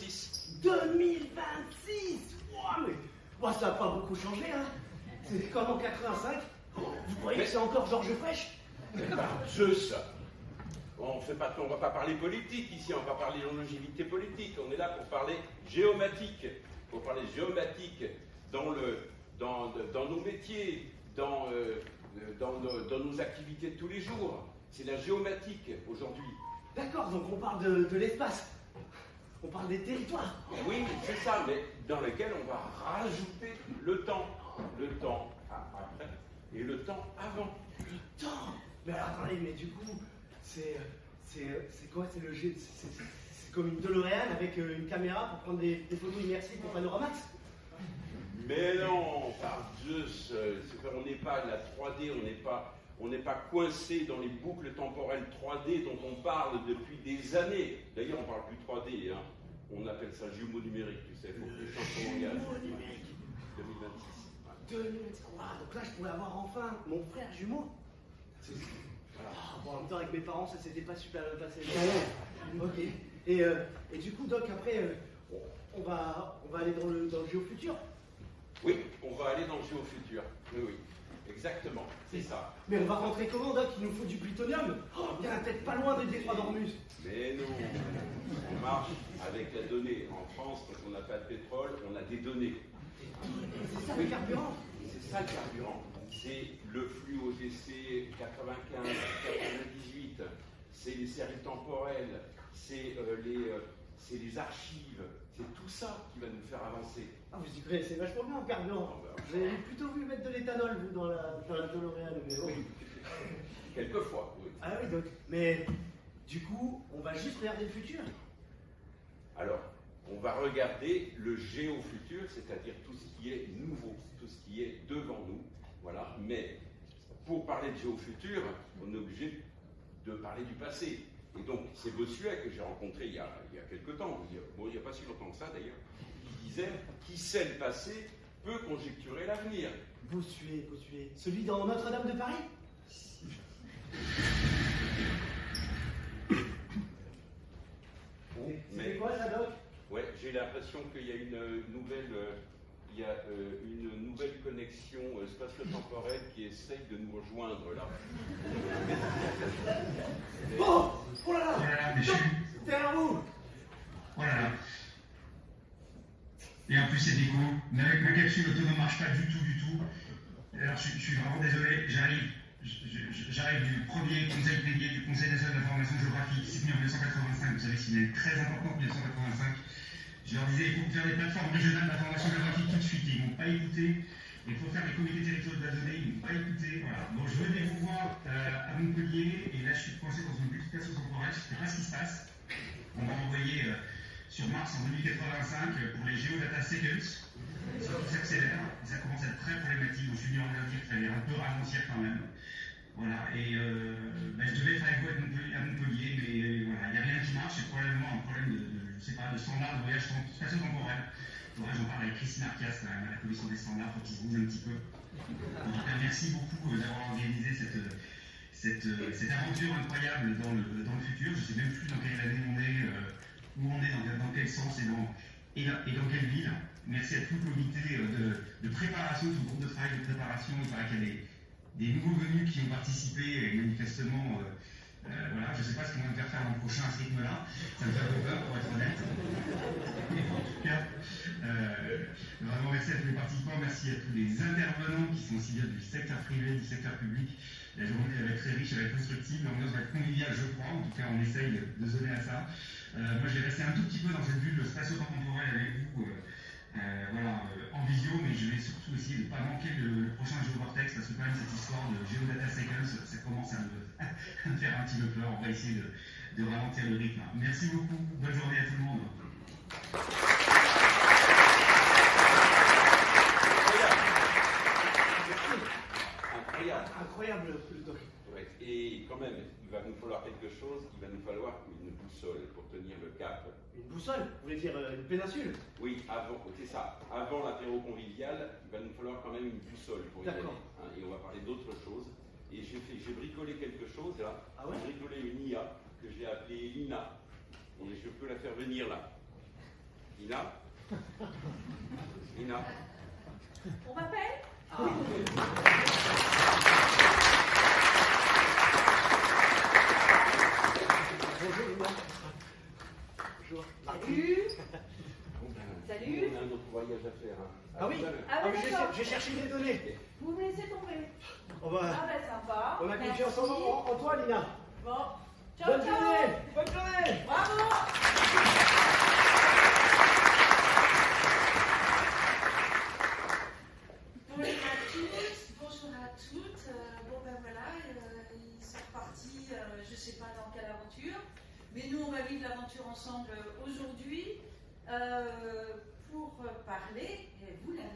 2026. 2026. Ouah, mais moi, ça n'a pas beaucoup changé, hein. C'est comme en 85. Vous croyez que c'est encore Georges Frêche? Zeus, on va pas parler politique ici, on va pas parler longévité politique, on est là pour parler géomatique, dans nos métiers, dans nos activités de tous les jours. C'est la géomatique aujourd'hui. D'accord, donc on parle de l'espace. On parle des territoires. Oui, c'est ça, mais dans lequel on va rajouter le temps après et le temps avant. Le temps. Mais alors attendez, mais du coup, c'est quoi? C'est le G. C'est comme une DeLorean avec une caméra pour prendre des photos immersives pour Panoramax. Mais non, par Zeus, on n'est pas la 3D, on n'est pas coincé dans les boucles temporelles 3D dont on parle depuis des années. D'ailleurs, on ne parle plus 3D, hein. On appelle ça jumeau numérique, tu sais, pour que les gens se engagent. Jumeau numérique. 2026. 2026. Wow, donc là, je pourrais avoir enfin mon frère jumeau. Voilà. Bon, en même temps, avec mes parents, ça s'était pas super bien passé. Ok. Et du coup, Doc, après, on va aller dans le géofutur. Oui, on va aller dans le géofutur. Oui, exactement, c'est ça. Mais on va rentrer comment, Doc? Il nous faut du plutonium. Oh, il y en a peut-être pas loin des détroits d'Ormuz. Mais non, on marche avec la donnée. En France, quand on n'a pas de pétrole, on a des données. C'est ça le carburant. C'est ça le carburant. C'est le flux OGC 95-98, c'est les séries temporelles, c'est les archives, c'est tout ça qui va nous faire avancer. Ah, vous y connaissez vachement bien en carburant. Vous avez plutôt vu mettre de l'éthanol, vous, dans la DeLorean, mais bon. Oui. Quelquefois, oui. Ah oui, Doc. Mais du coup, on va juste regarder le futur. Alors, on va regarder le géofutur, c'est-à-dire tout ce qui est nouveau, tout ce qui est devant nous. Voilà. Mais pour parler de géofutur, on est obligé de parler du passé. Et donc, c'est Bossuet que j'ai rencontré il y a quelque temps, bon, il n'y a pas si longtemps que ça d'ailleurs, qui disait « Qui sait le passé peut conjecturer l'avenir ». Bossuet. Celui dans Notre-Dame de Paris? C'est quoi ça, Doc? Ouais, j'ai l'impression qu'il y a une nouvelle connexion spatio-temporelle qui essaye de nous rejoindre là. Oh là là. Derrière vous. Oh là là. Et en plus c'est déco. Ma capsule auto ne marche pas du tout. Alors je suis vraiment désolé, j'arrive du premier conseil dédié du Conseil national d'information géographique, signé en 1985, vous savez c'est une très importante 1985. Je leur disais, il faut faire des plateformes régionales d'information géographique tout de suite, ils ne m'ont pas écouté. Il faut faire des comités territoriaux de la donnée, ils ne m'ont pas écouté. Voilà. Donc je venais vous voir à Montpellier, et là je suis coincé dans une bulle spatio-temporelle, je ne sais pas ce qui se passe. On m'a envoyé sur Mars en 2085 pour les Geodata Seconds. Ça s'accélère, ça commence à être très problématique. Donc je suis venu en dire qu'il fallait un peu ralentir quand même. Voilà, et je devais être avec vous à Montpellier, mais voilà, il n'y a rien qui marche, c'est probablement un problème de standard de voyage spatio-temporel. Faudrait que j'en parle avec Christine Arcas, quand même, à la commission des standards, faut qu'ils se bougent un petit peu. En tout cas, merci beaucoup d'avoir organisé cette aventure incroyable dans le futur. Je ne sais même plus dans quelle année on est, où on est, dans quel sens et dans quelle ville. Merci à tout le comité de préparation, tout le groupe de travail de préparation. Il paraît qu'il y a des nouveaux venus qui ont participé et manifestement, voilà, je ne sais pas ce qu'on va me faire faire l'an prochain à ce rythme-là. Ça me fait un peu peur, pour être honnête. Mais en tout cas, vraiment merci à tous les participants, merci à tous les intervenants qui sont aussi bien du secteur privé, du secteur public. La journée va être très riche, elle va être constructive, l'ambiance va être conviviale, je crois. En tout cas, on essaye de se donner à ça. Moi, j'ai resté un tout petit peu dans cette bulle spatio-temporelle avec vous. En visio, mais je vais surtout essayer de ne pas manquer le prochain Géovortex parce que quand même cette histoire de Geodata Seconds, ça commence à me faire un petit peu peur. On va essayer de ralentir le rythme. Merci beaucoup, bonne journée à tout le monde. Incroyable le doc. Ouais. Et quand même, il va nous falloir quelque chose, il va nous falloir une boussole pour tenir le cap. Une boussole? Vous voulez dire une péninsule? Oui, c'est ça. Avant l'apéro convivial, il va nous falloir quand même une boussole pour y aller. Hein, et on va parler d'autre chose. Et j'ai bricolé quelque chose là. Ah ouais? J'ai bricolé une IA que j'ai appelée Lina. Et je peux la faire venir là. Ina? Ina? On m'appelle? Bonjour, Lina. Bonjour. Salut. Salut. On a un autre voyage à faire. Hein. Ah oui? Ah oui, mais d'accord. j'ai cherché des données. Vous me laissez tomber. Oh bah, Ah ben sympa. on a Merci. confiance en toi, Lina. Bon. Ciao, Bonne ciao. journée. Bonne journée. Bravo. Bonjour à tous, bonjour à toutes. Bon ben voilà, ils sont repartis, je ne sais pas dans quelle aventure, mais nous on va vivre l'aventure ensemble aujourd'hui pour parler, et vous l'avez